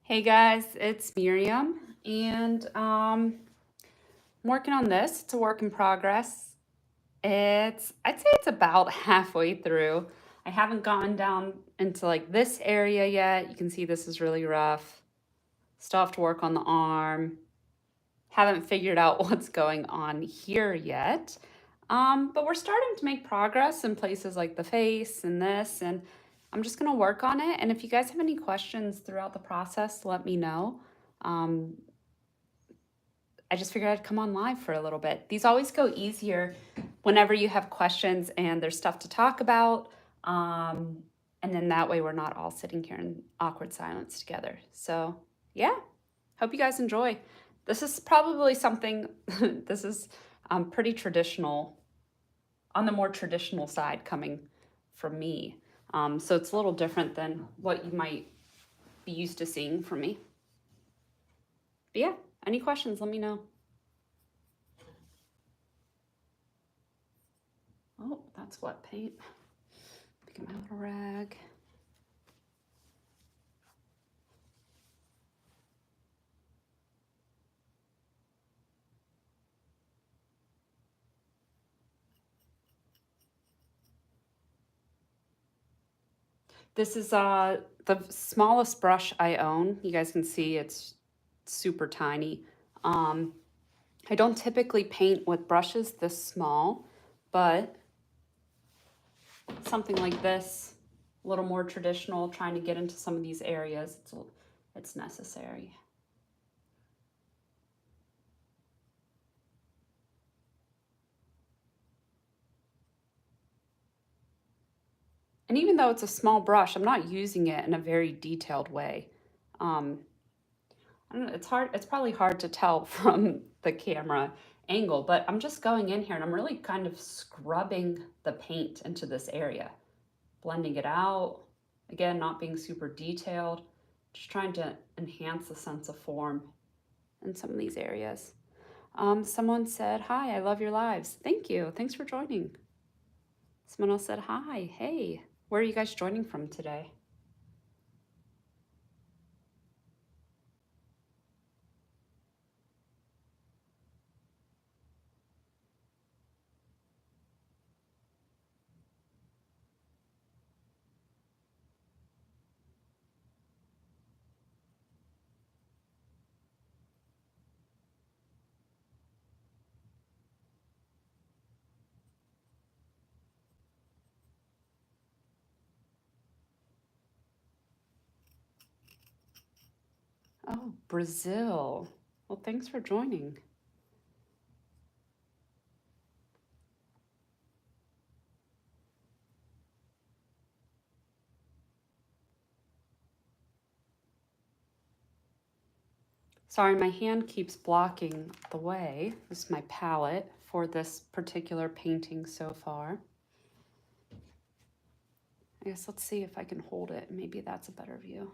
Hey guys, it's Miriam, and I'm working on this. It's a work in progress. I'd say it's about halfway through. I haven't gotten down into like this area yet. You can see this is really rough. Still have to work on the arm. Haven't figured out what's going on here yet. But we're starting to make progress in places like the face and this, and I'm just gonna work on it. And if you guys have any questions throughout the process, let me know. Um, I just figured I'd come on live for a little bit. These always go easier whenever you have questions and there's stuff to talk about. Um, and then that way we're not all sitting here in awkward silence together. So, yeah, hope you guys enjoy. This is probably something, this is pretty traditional, on the more traditional side coming from me. So it's a little different than what you might be used to seeing from me. But yeah, any questions, let me know. Oh, that's wet paint. Pick my little rag. This is the smallest brush I own. You guys can see it's super tiny. Um, I don't typically paint with brushes this small, but something like this, a little more traditional, trying to get into some of these areas, it's necessary. And even though it's a small brush, I'm not using it in a very detailed way. Um, I don't know, it's hard, it's probably hard to tell from the camera angle, but I'm just going in here and I'm really kind of scrubbing the paint into this area, blending it out. Again, not being super detailed, just trying to enhance the sense of form in some of these areas. Someone said, hi, I love your lives. Thank you. Thanks for joining. Someone else said, hi, hey, where are you guys joining from today? Oh, Brazil. Well, thanks for joining. Sorry, my hand keeps blocking the way. This is my palette for this particular painting so far. I guess let's see if I can hold it. Maybe that's a better view.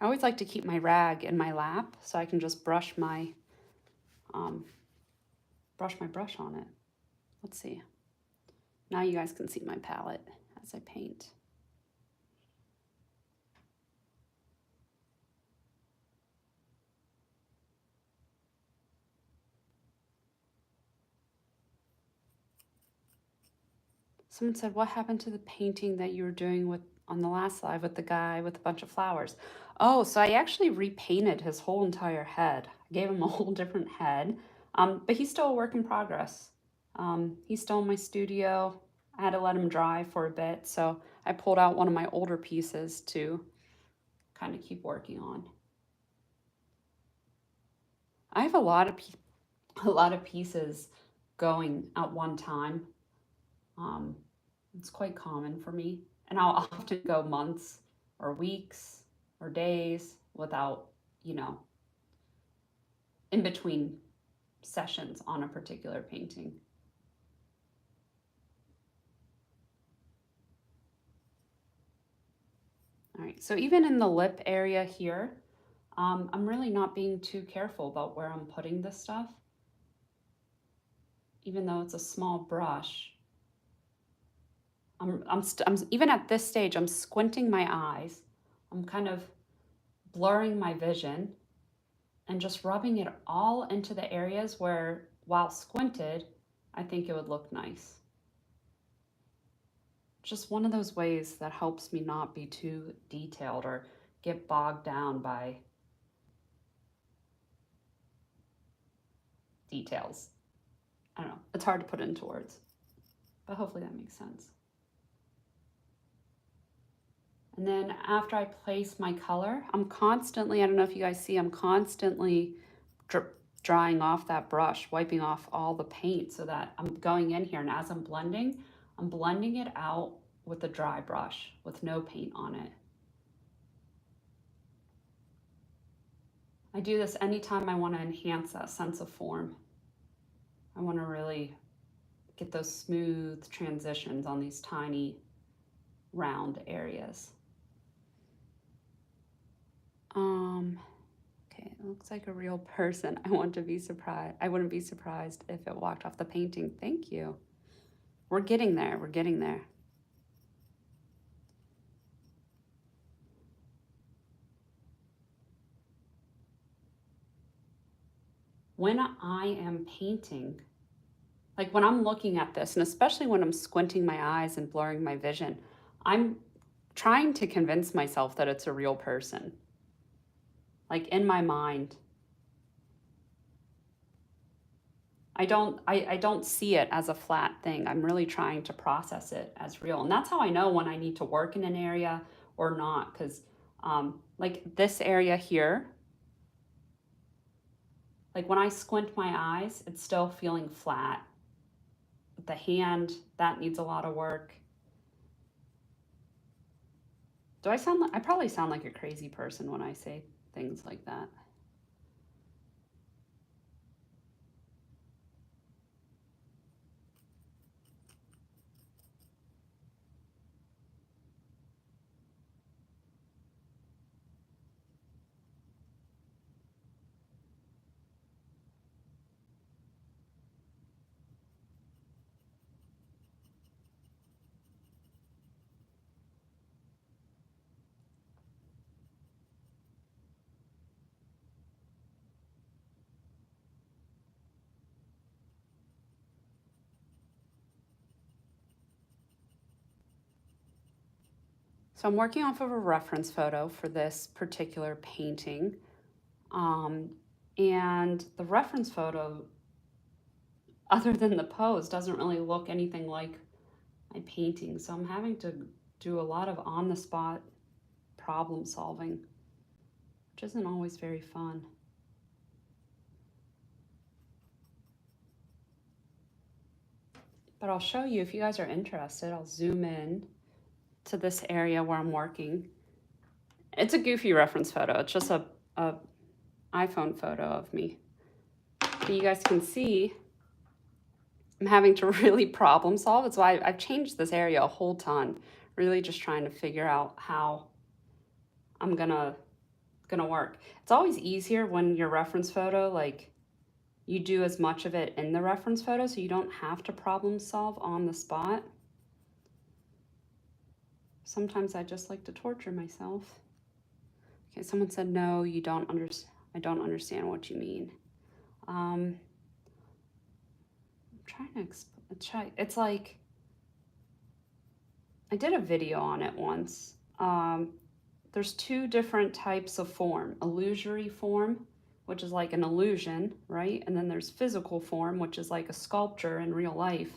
I always like to keep my rag in my lap so I can just brush my brush on it. Let's see. Now you guys can see my palette as I paint. Someone said, what happened to the painting that you were doing with on the last live with the guy with a bunch of flowers? Oh, so I actually repainted his whole entire head. I gave him a whole different head, but he's still a work in progress. He's still in my studio. I had to let him dry for a bit, so I pulled out one of my older pieces to kind of keep working on. I have a lot of pieces going at one time. Um, it's quite common for me. And I'll often go months or weeks or days without, you know, in between sessions on a particular painting. All right, so even in the lip area here, I'm really not being too careful about where I'm putting this stuff. Even though it's a small brush, I'm even at this stage, I'm squinting my eyes. I'm kind of blurring my vision, and just rubbing it all into the areas where, while squinted, I think it would look nice. Just one of those ways that helps me not be too detailed or get bogged down by details. I don't know, it's hard to put into words, but hopefully that makes sense. And then after I place my color, I'm constantly, I don't know if you guys see, I'm constantly drying off that brush, wiping off all the paint so that I'm going in here, and as I'm blending it out with a dry brush with no paint on it. I do this anytime I want to enhance that sense of form. I want to really get those smooth transitions on these tiny round areas. Okay, it looks like a real person. I wouldn't be surprised if it walked off the painting. Thank you. We're getting there. We're getting there. When I am painting, like when I'm looking at this, and especially when I'm squinting my eyes and blurring my vision, I'm trying to convince myself that it's a real person. Like in my mind, I don't see it as a flat thing. I'm really trying to process it as real. And that's how I know when I need to work in an area or not. Because like this area here, like when I squint my eyes, it's still feeling flat. The hand, that needs a lot of work. Do I sound like, I probably sound like a crazy person when I say things like that. So I'm working off of a reference photo for this particular painting. And the reference photo, other than the pose, doesn't really look anything like my painting. So I'm having to do a lot of on-the-spot problem solving, which isn't always very fun. But I'll show you if you guys are interested. I'll zoom in to this area where I'm working. It's a goofy reference photo. It's just a iPhone photo of me. But you guys can see I'm having to really problem solve. That's why I've changed this area a whole ton. Really just trying to figure out how I'm gonna work. It's always easier when your reference photo, like you do as much of it in the reference photo so you don't have to problem solve on the spot. Sometimes I just like to torture myself. Okay, someone said, no, you don't understand. I don't understand what you mean. I'm trying to it's like, I did a video on it once. There's two different types of form: illusory form, which is like an illusion, right? And then there's physical form, which is like a sculpture in real life.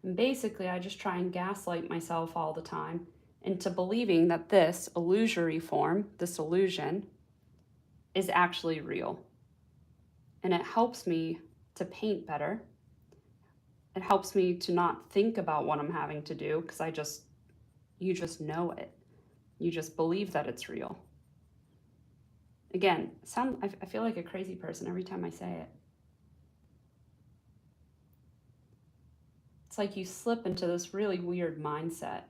And basically, I just try and gaslight myself all the time into believing that this illusory form, this illusion, is actually real. And it helps me to paint better. It helps me to not think about what I'm having to do because you just know it. You just believe that it's real. Again, I feel like a crazy person every time I say it. It's like you slip into this really weird mindset.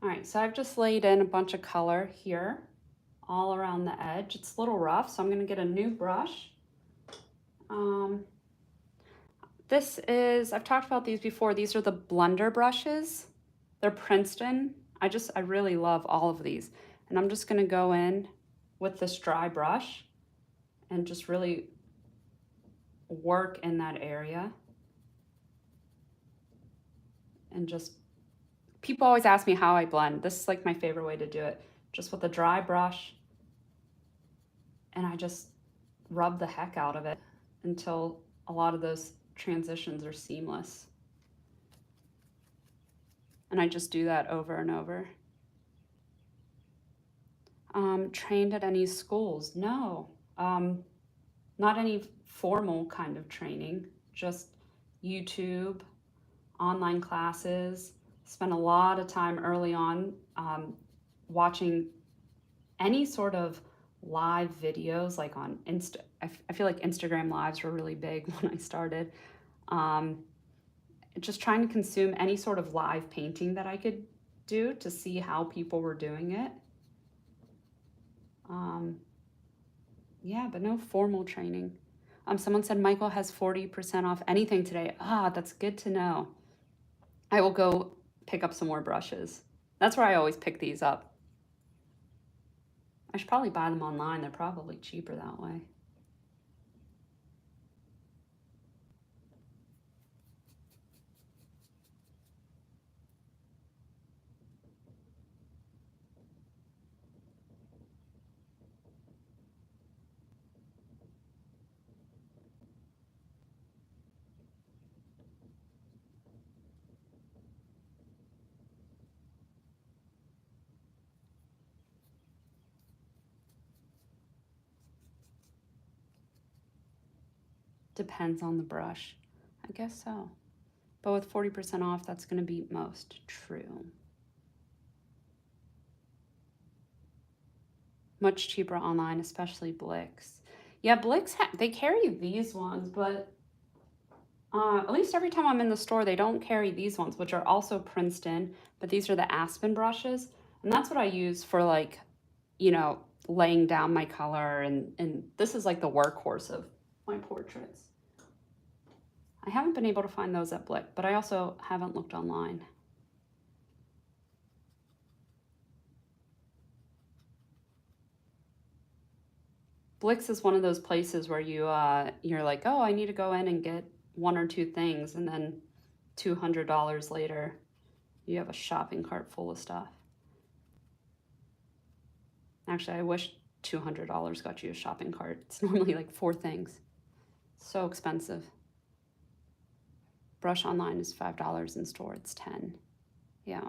All right, so I've just laid in a bunch of color here all around the edge. It's a little rough, so I'm gonna get a new brush. Um, this is, I've talked about these before. These are the blender brushes. They're Princeton. I really love all of these. And I'm just gonna go in with this dry brush and just really work in that area. And just, people always ask me how I blend. This is like my favorite way to do it. Just with a dry brush, and I just rub the heck out of it until a lot of those transitions are seamless. And I just do that over and over. Trained at any schools? No, not any formal kind of training, just YouTube, online classes. Spent a lot of time early on watching any sort of live videos, like on Insta. I feel like Instagram lives were really big when I started. Just trying to consume any sort of live painting that I could do to see how people were doing it. Yeah, but no formal training. Someone said Michael has 40% off anything today. Ah, that's good to know. I will go pick up some more brushes. That's where I always pick these up. I should probably buy them online. They're probably cheaper that way. Depends on the brush. I guess so. But with 40% off, that's going to be most true. Much cheaper online, especially Blix. Yeah, Blix, they carry these ones, but at least every time I'm in the store, they don't carry these ones, which are also Princeton, but these are the Aspen brushes. And that's what I use for, like, you know, laying down my color. And this is like the workhorse of my portraits. I haven't been able to find those at Blick, but I also haven't looked online. Blix is one of those places where you're like, oh, I need to go in and get one or two things, and then $200 later, you have a shopping cart full of stuff. Actually, I wish $200 got you a shopping cart. It's normally like 4 things. So expensive. Brush online is $5, in store it's $10. Yeah.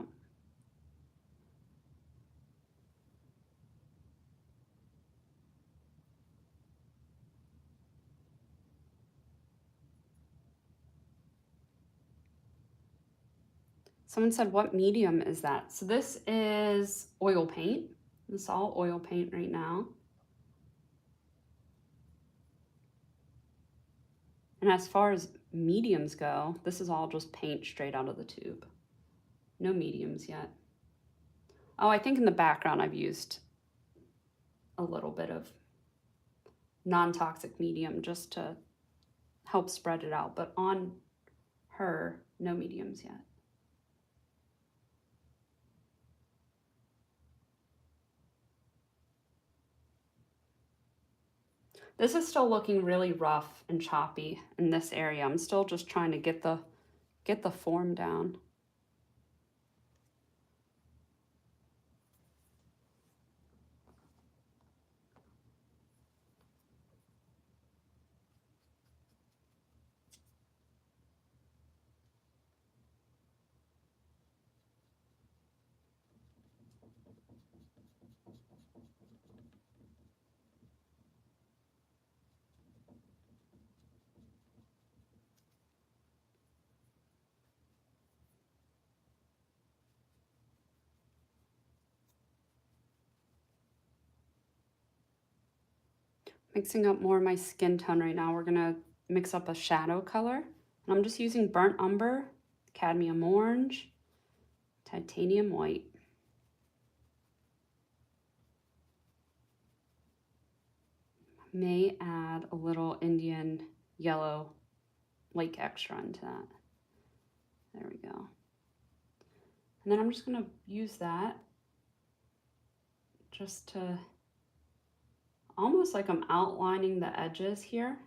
Someone said, what medium is that? So this is oil paint. This is all oil paint right now. And as far as mediums go, this is all just paint straight out of the tube. No mediums yet. Oh, I think in the background I've used a little bit of non-toxic medium just to help spread it out, but on her, no mediums yet. This is still looking really rough and choppy in this area. I'm still just trying to get the form down. Mixing up more of my skin tone right now. We're gonna mix up a shadow color. And I'm just using burnt umber, cadmium orange, titanium white. May add a little Indian yellow lake extra into that. There we go. And then I'm just gonna use that just to, almost like I'm outlining the edges here.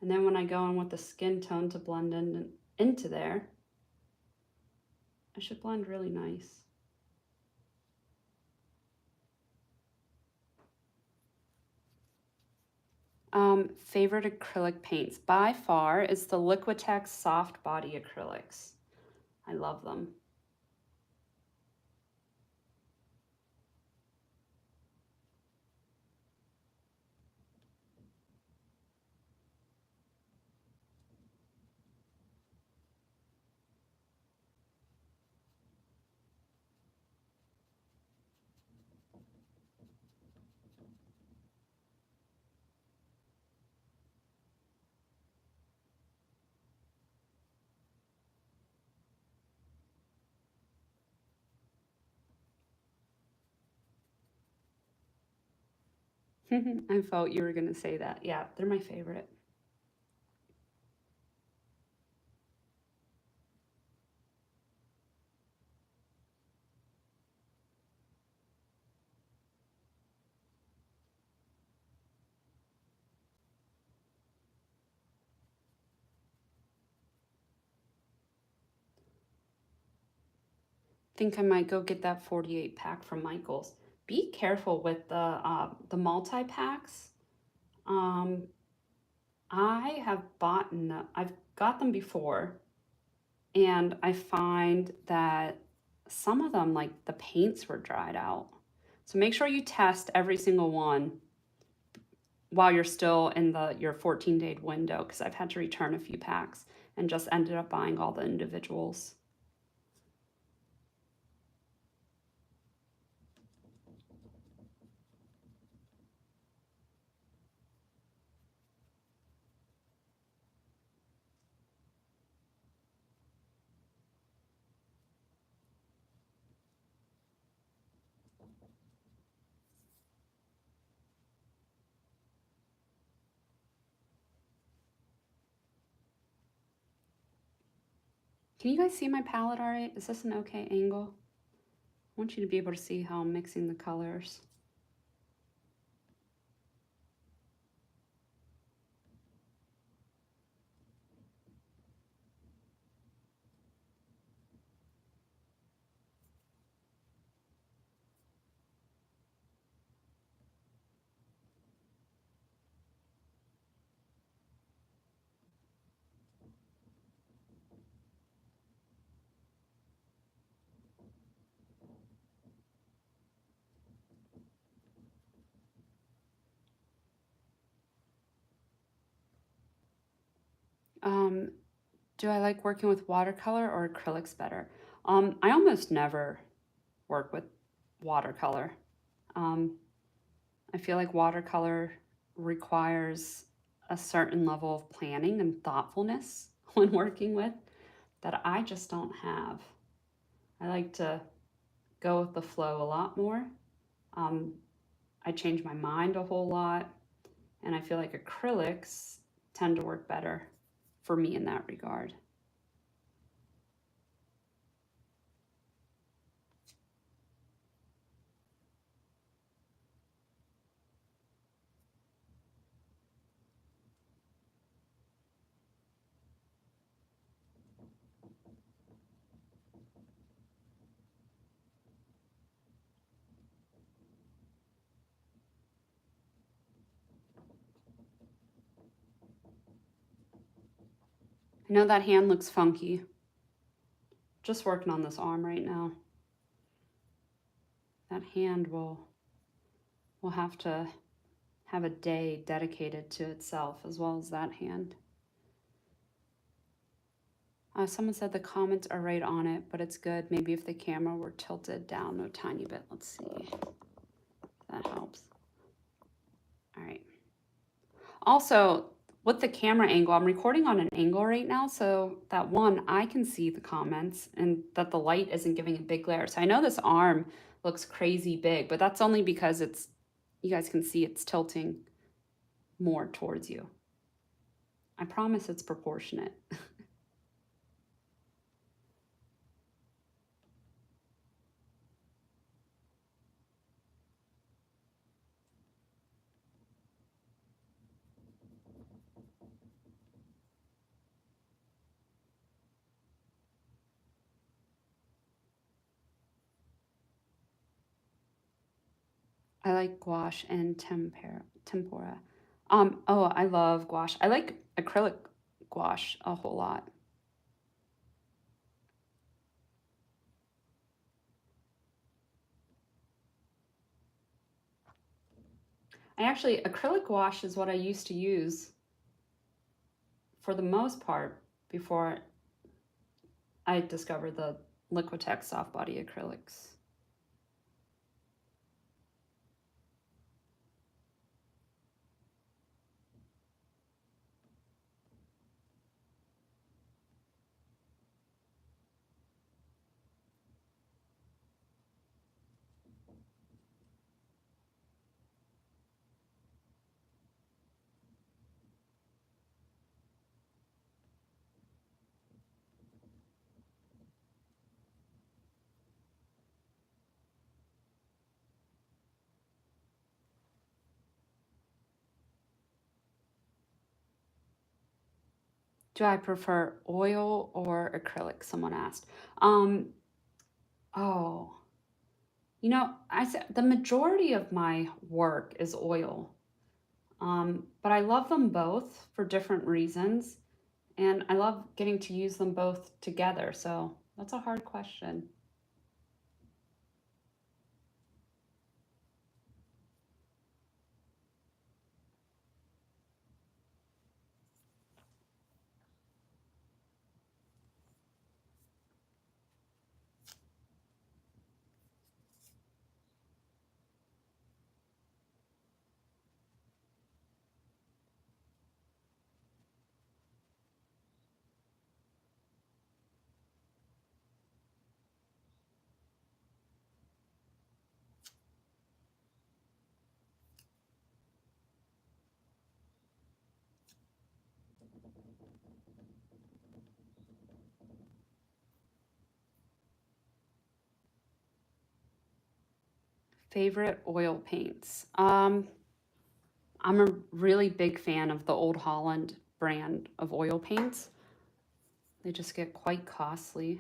And then when I go in with the skin tone to blend into there, it should blend really nice. Favorite acrylic paints by far is the Liquitex soft body acrylics. I love them. I felt you were gonna say that. Yeah, they're my favorite. Think I might go get that 48 pack from Michael's. Be careful with the multi packs. Um, I've got them before, and I find that some of them, like the paints were dried out. So make sure you test every single one while you're still in your 14-day window, because I've had to return a few packs and just ended up buying all the individuals. Can you guys see my palette all right? Is this an okay angle? I want you to be able to see how I'm mixing the colors. Do I like working with watercolor or acrylics better? I almost never work with watercolor. Um, I feel like watercolor requires a certain level of planning and thoughtfulness when working with that I just don't have. I like to go with the flow a lot more. Um, I change my mind a whole lot, and I feel like acrylics tend to work better for me in that regard. I know that hand looks funky. Just working on this arm right now. That hand will have to have a day dedicated to itself as well as that hand. Someone said the comments are right on it, but it's good. Maybe if the camera were tilted down a tiny bit. Let's see if that helps. All right. Also, with the camera angle, I'm recording on an angle right now, so that one, I can see the comments and that the light isn't giving a big glare. So I know this arm looks crazy big, but that's only because it's, you guys can see it's tilting more towards you. I promise it's proportionate. I like gouache and tempera. Oh, I love gouache. I like acrylic gouache a whole lot. Acrylic gouache is what I used to use for the most part before I discovered the Liquitex soft body acrylics. Do I prefer oil or acrylic? Someone asked. Um, oh, I said the majority of my work is oil. But I love them both for different reasons, and I love getting to use them both together. So that's a hard question. Favorite oil paints. I'm a really big fan of the Old Holland brand of oil paints. They just get quite costly.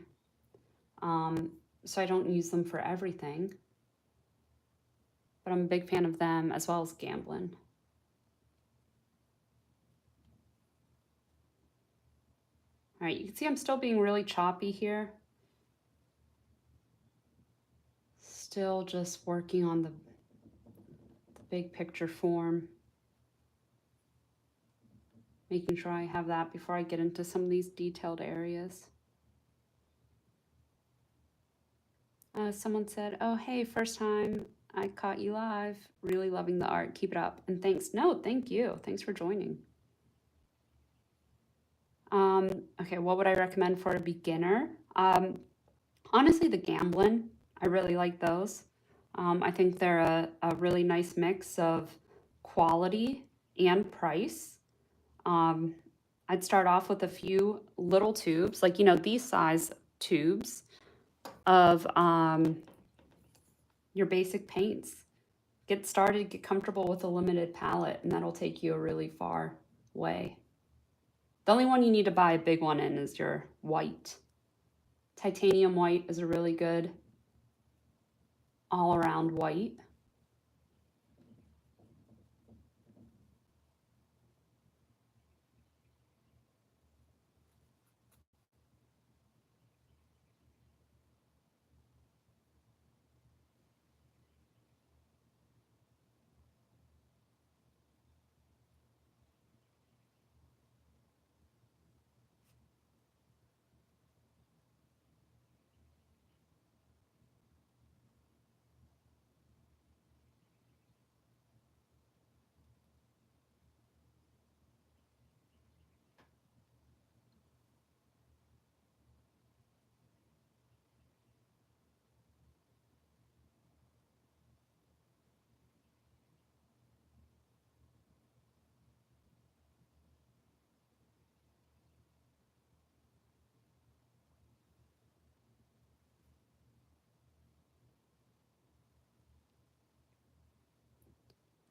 Um, so I don't use them for everything, but I'm a big fan of them as well as Gamblin. All right, you can see I'm still being really choppy here. Still just working on the big picture form. Making sure I have that before I get into some of these detailed areas. Someone said, oh, hey, first time I caught you live. Really loving the art. Keep it up. And thanks. No, thank you. Thanks for joining. Okay, what would I recommend for a beginner? Honestly, the Gamblin. I really like those. I think they're a really nice mix of quality and price. I'd start off with a few little tubes, like, these size tubes of your basic paints. Get started, get comfortable with a limited palette, and that'll take you a really far way. The only one you need to buy a big one in is your white. Titanium white is a really good all-around white.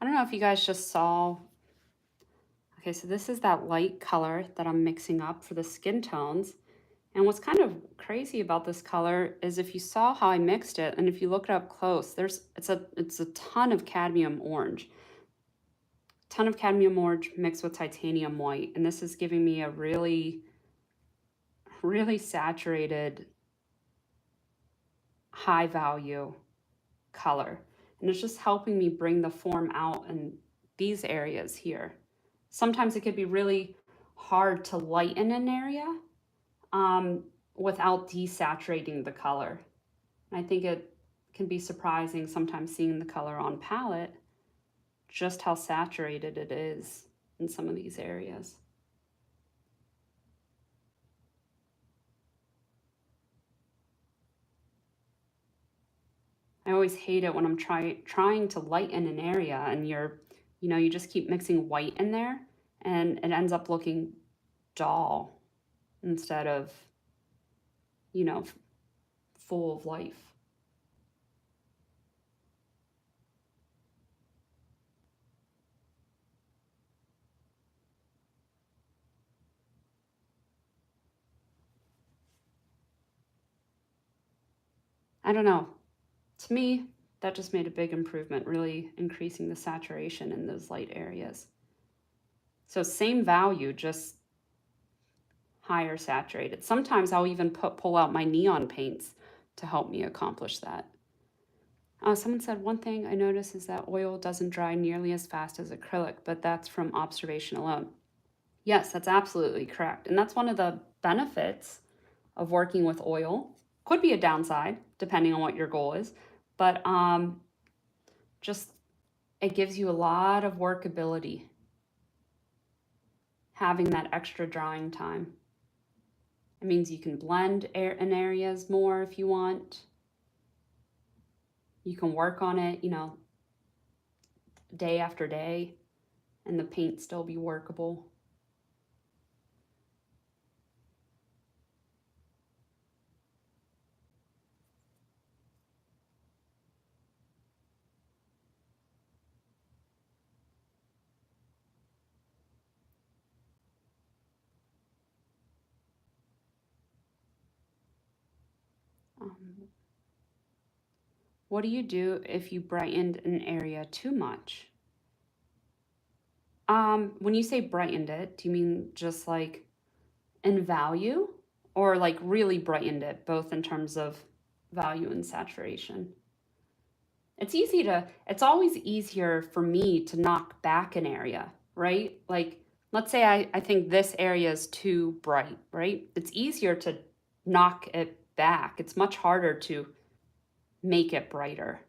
I don't know if you guys just saw. Okay, so this is that light color that I'm mixing up for the skin tones. And what's kind of crazy about this color is if you saw how I mixed it, and if you look it up close, it's a ton of cadmium orange. Ton of cadmium orange mixed with titanium white. And this is giving me a really, really saturated, high value color. And it's just helping me bring the form out in these areas here. Sometimes it could be really hard to lighten an area without desaturating the color. And I think it can be surprising sometimes seeing the color on palette, just how saturated it is in some of these areas. I always hate it when I'm trying to lighten an area and you just keep mixing white in there and it ends up looking dull instead of, you know, full of life. I don't know. To me, that just made a big improvement, really increasing the saturation in those light areas. So same value, just higher saturated. Sometimes I'll even pull out my neon paints to help me accomplish that. Someone said one thing I noticed is that oil doesn't dry nearly as fast as acrylic, but that's from observation alone. Yes, that's absolutely correct. And that's one of the benefits of working with oil. Could be a downside, depending on what your goal is, but just it gives you a lot of workability having that extra drying time. It means you can blend in areas more if you want. You can work on it, day after day, and the paint still be workable. Um, what do you do if you brightened an area too much? When you say brightened it, do you mean just like in value or like really brightened it, both in terms of value and saturation? It's always easier for me to knock back an area, right? Like, let's say I think this area is too bright, right? It's easier to knock it back. It's much harder to make it brighter.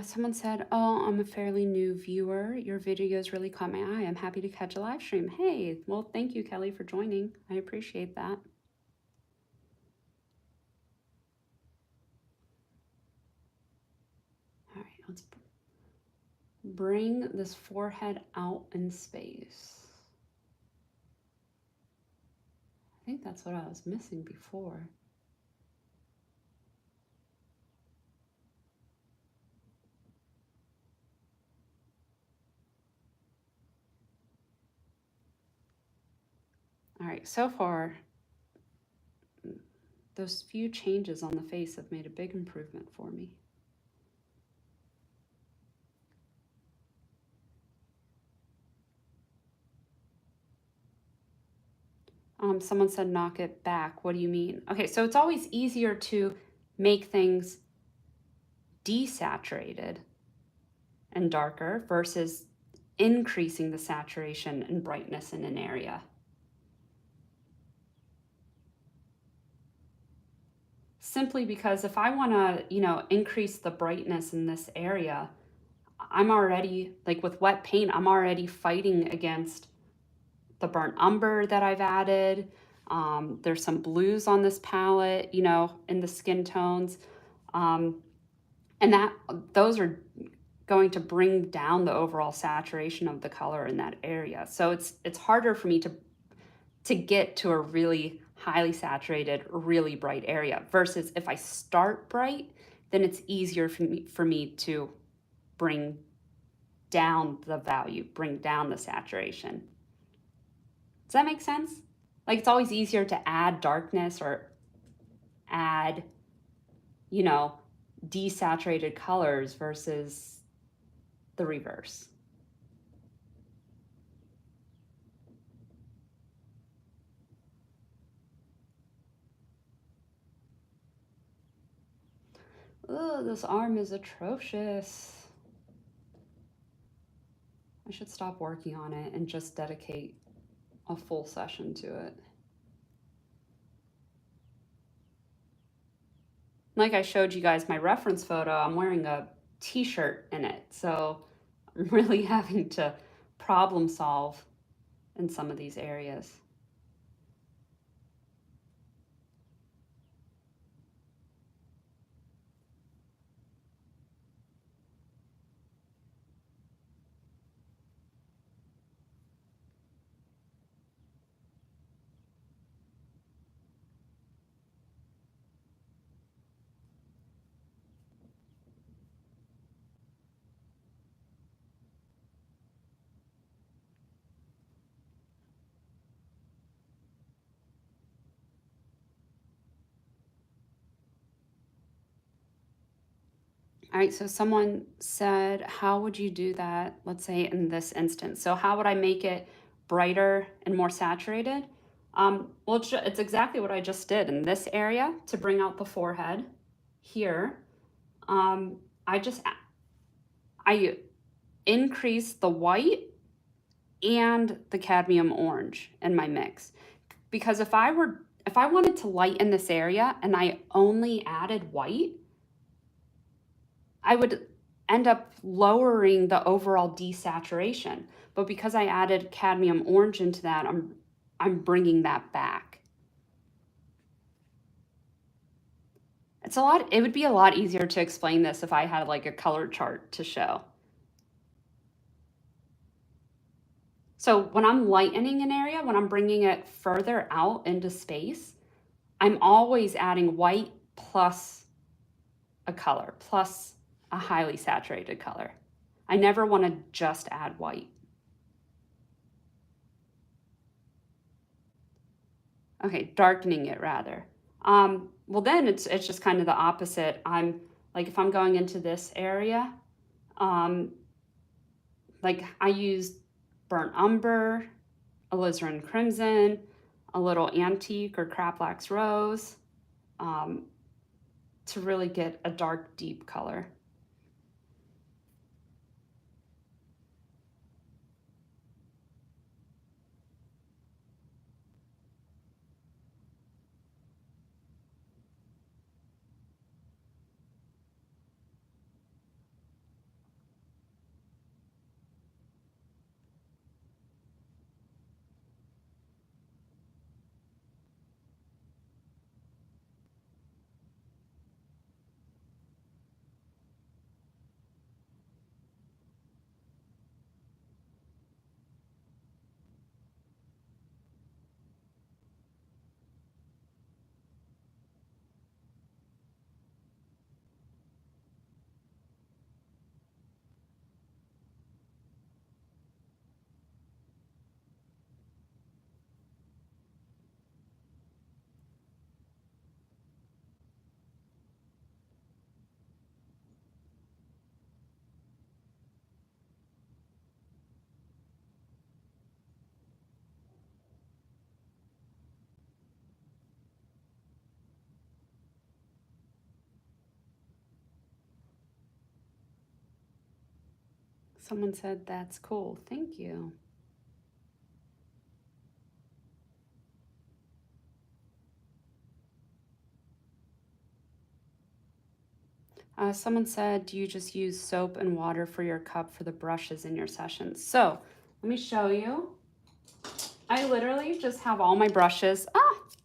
Someone said, "Oh, I'm a fairly new viewer. Your videos really caught my eye. I'm happy to catch a live stream." Hey, well, thank you, Kelly, for joining. I appreciate that. All right, let's bring this forehead out in space. I think that's what I was missing before. All right, so far, those few changes on the face have made a big improvement for me. Someone said knock it back. What do you mean? Okay, so it's always easier to make things desaturated and darker versus increasing the saturation and brightness in an area. Simply because if I want to, increase the brightness in this area, I'm already, like with wet paint, I'm already fighting against the burnt umber that I've added. There's some blues on this palette, you know, in the skin tones. Um, and those are going to bring down the overall saturation of the color in that area. So it's harder for me to get to a really highly saturated, really bright area versus if I start bright, then it's easier for me to bring down the value, bring down the saturation. Does that make sense? Like it's always easier to add darkness or add, you know, desaturated colors versus the reverse. Oh, this arm is atrocious. I should stop working on it and just dedicate a full session to it. Like I showed you guys my reference photo, I'm wearing a t-shirt in it. So I'm really having to problem solve in some of these areas. All right, so someone said, how would you do that, let's say in this instance? So how would I make it brighter and more saturated? Well, it's exactly what I just did in this area to bring out the forehead here. Um, I increase the white and the cadmium orange in my mix. Because if I wanted to lighten this area and I only added white, I would end up lowering the overall desaturation. But because I added cadmium orange into that, I'm bringing that back. It would be a lot easier to explain this if I had like a color chart to show. So when I'm lightening an area, when I'm bringing it further out into space, I'm always adding white plus a color, plus a highly saturated color. I never want to just add white. Okay, darkening it rather. Well, then it's just kind of the opposite. I'm like if I'm going into this area, um, like I use burnt umber, alizarin crimson, a little antique or craplax rose, um, to really get a dark, deep color. Someone said that's cool. Thank you. Someone said, do you just use soap and water for your cup for the brushes in your sessions? So let me show you. I literally just have all my brushes.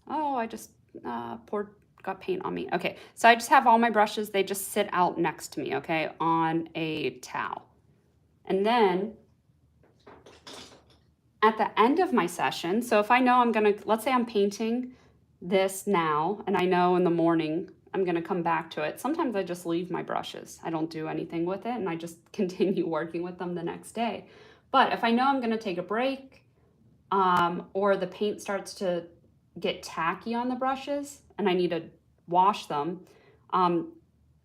Oh, I just got paint on me. Okay, so I just have all my brushes. They just sit out next to me, okay, on a towel. And then at the end of my session, so if I know I'm gonna, let's say I'm painting this now, and I know in the morning I'm gonna come back to it. Sometimes I just leave my brushes. I don't do anything with it, and I just continue working with them the next day. But if I know I'm gonna take a break, or the paint starts to get tacky on the brushes and I need to wash them, um,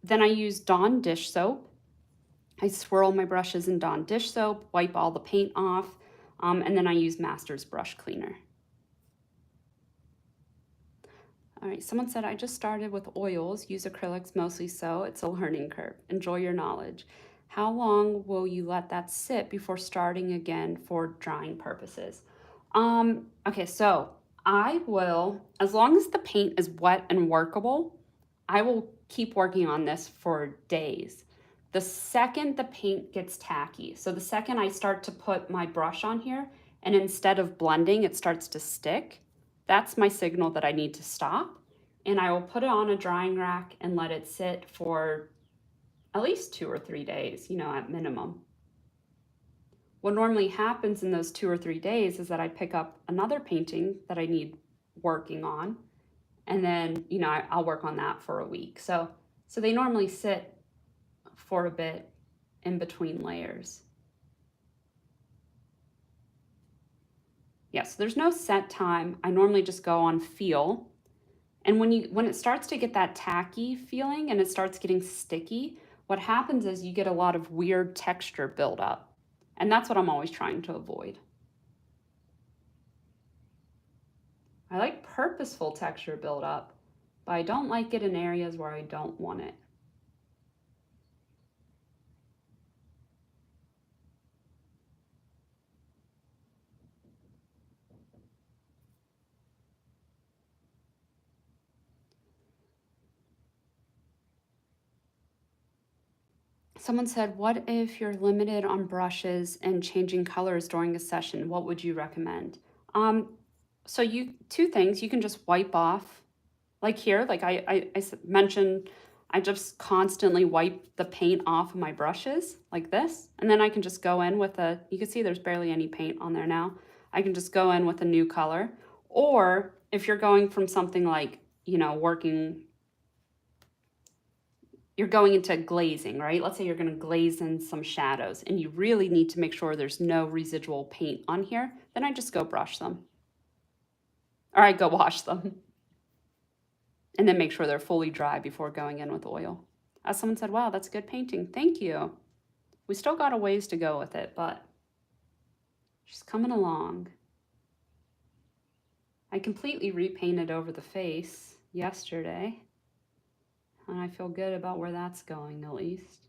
then I use Dawn dish soap. I swirl my brushes in Dawn dish soap, wipe all the paint off, and then I use Master's brush cleaner. All right, someone said, I just started with oils, use acrylics mostly, so it's a learning curve. Enjoy your knowledge. How long will you let that sit before starting again for drying purposes? Okay, so I will, as long as the paint is wet and workable, I will keep working on this for days. The second the paint gets tacky, so the second I start to put my brush on here and instead of blending, it starts to stick, that's my signal that I need to stop. And I will put it on a drying rack and let it sit for at least 2 or 3 days, at minimum. What normally happens in those 2 or 3 days is that I pick up another painting that I need working on, and then, I'll work on that for a week. So they normally sit for a bit in between layers. Yes, there's no set time. I normally just go on feel. And when it starts to get that tacky feeling and it starts getting sticky, what happens is you get a lot of weird texture buildup. And that's what I'm always trying to avoid. I like purposeful texture buildup, but I don't like it in areas where I don't want it. Someone said, what if you're limited on brushes and changing colors during a session? What would you recommend? So two things, you can just wipe off, like here, like I mentioned, I just constantly wipe the paint off of my brushes like this. And then I can just go in with you can see there's barely any paint on there now. I can just go in with a new color. Or if you're going from something like, you're going into glazing, right? Let's say you're going to glaze in some shadows and you really need to make sure there's no residual paint on here, then I just go brush them. Or I go wash them. And then make sure they're fully dry before going in with oil. As someone said, wow, that's good painting. Thank you. We still got a ways to go with it, but she's coming along. I completely repainted over the face yesterday. And I feel good about where that's going, at least.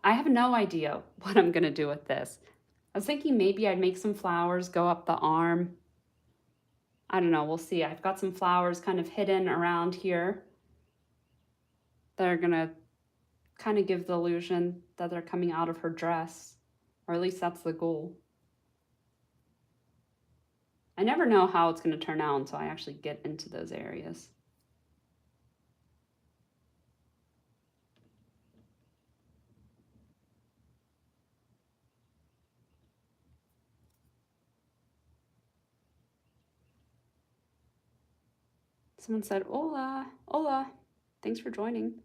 I have no idea what I'm going to do with this. I was thinking maybe I'd make some flowers go up the arm. I don't know, we'll see. I've got some flowers kind of hidden around here that are going to kind of give the illusion that they're coming out of her dress, or at least that's the goal. I never know how it's going to turn out until I actually get into those areas. Someone said, hola, hola, thanks for joining.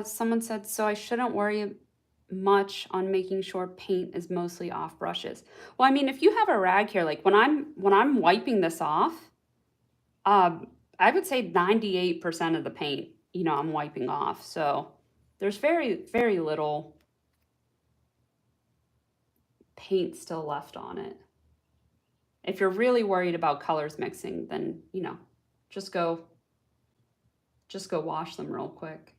Someone said, so I shouldn't worry much on making sure paint is mostly off brushes. Well, I mean, if you have a rag here, like when I'm wiping this off, I would say 98% of the paint, I'm wiping off. So there's very, very little paint still left on it. If you're really worried about colors mixing, then, just go wash them real quick.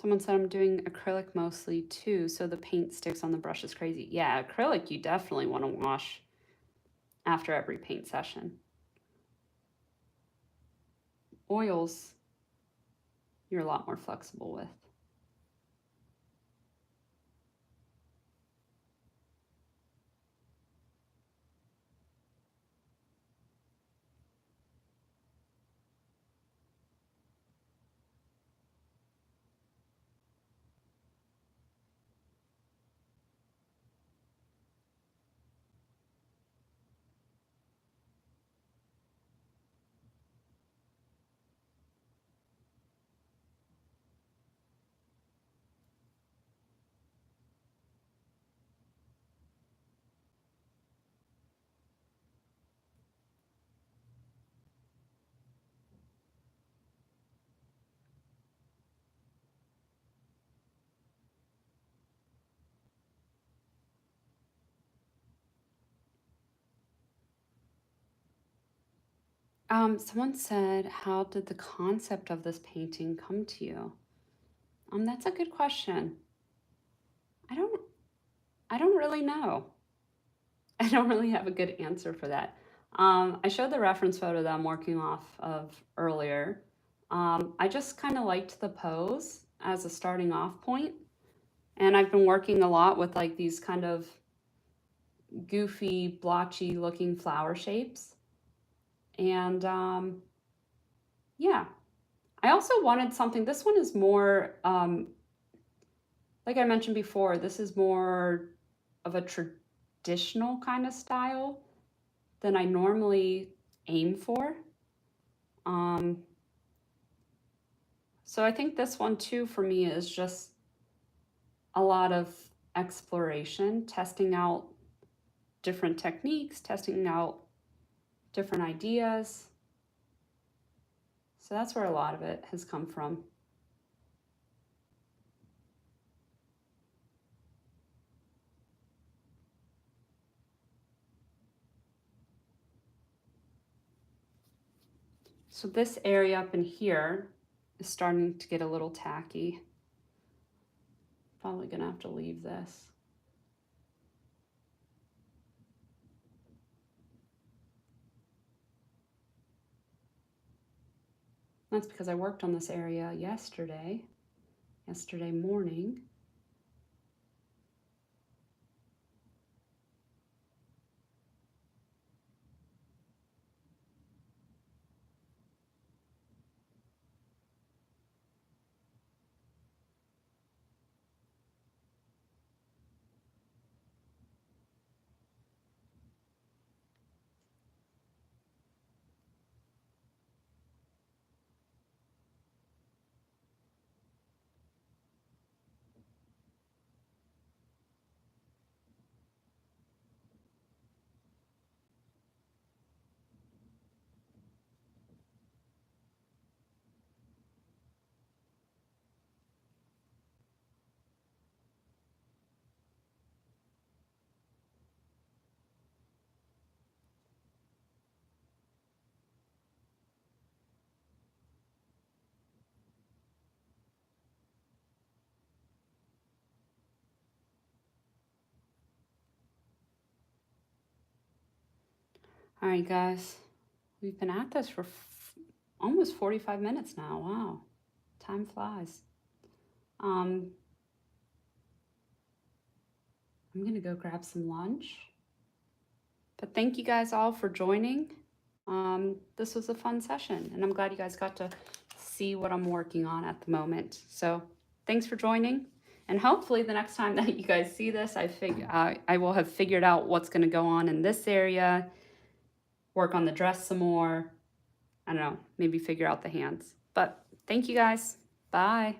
Someone said I'm doing acrylic mostly too, so the paint sticks on the brush is crazy. Yeah, acrylic you definitely want to wash after every paint session. Oils, you're a lot more flexible with. Someone said, how did the concept of this painting come to you? That's a good question. I don't I don't really know. I don't really have a good answer for that. I showed the reference photo that I'm working off of earlier. I just kind of liked the pose as a starting off point, and I've been working a lot with like these kind of goofy, blotchy looking flower shapes. And yeah, I also wanted something. This one is more, like I mentioned before, this is more of a traditional kind of style than I normally aim for. Um, so I think this one too for me is just a lot of exploration, testing out different techniques, testing out different ideas. So that's where a lot of it has come from. So this area up in here is starting to get a little tacky. Probably gonna have to leave this. That's because I worked on this area yesterday morning. All right, guys, we've been at this for almost 45 minutes now. Wow, time flies. I'm gonna go grab some lunch. But thank you guys all for joining. This was a fun session, and I'm glad you guys got to see what I'm working on at the moment. So thanks for joining, and hopefully the next time that you guys see this, I will have figured out what's going to go on in this area, work on the dress some more. I don't know, maybe figure out the hands. But thank you guys. Bye.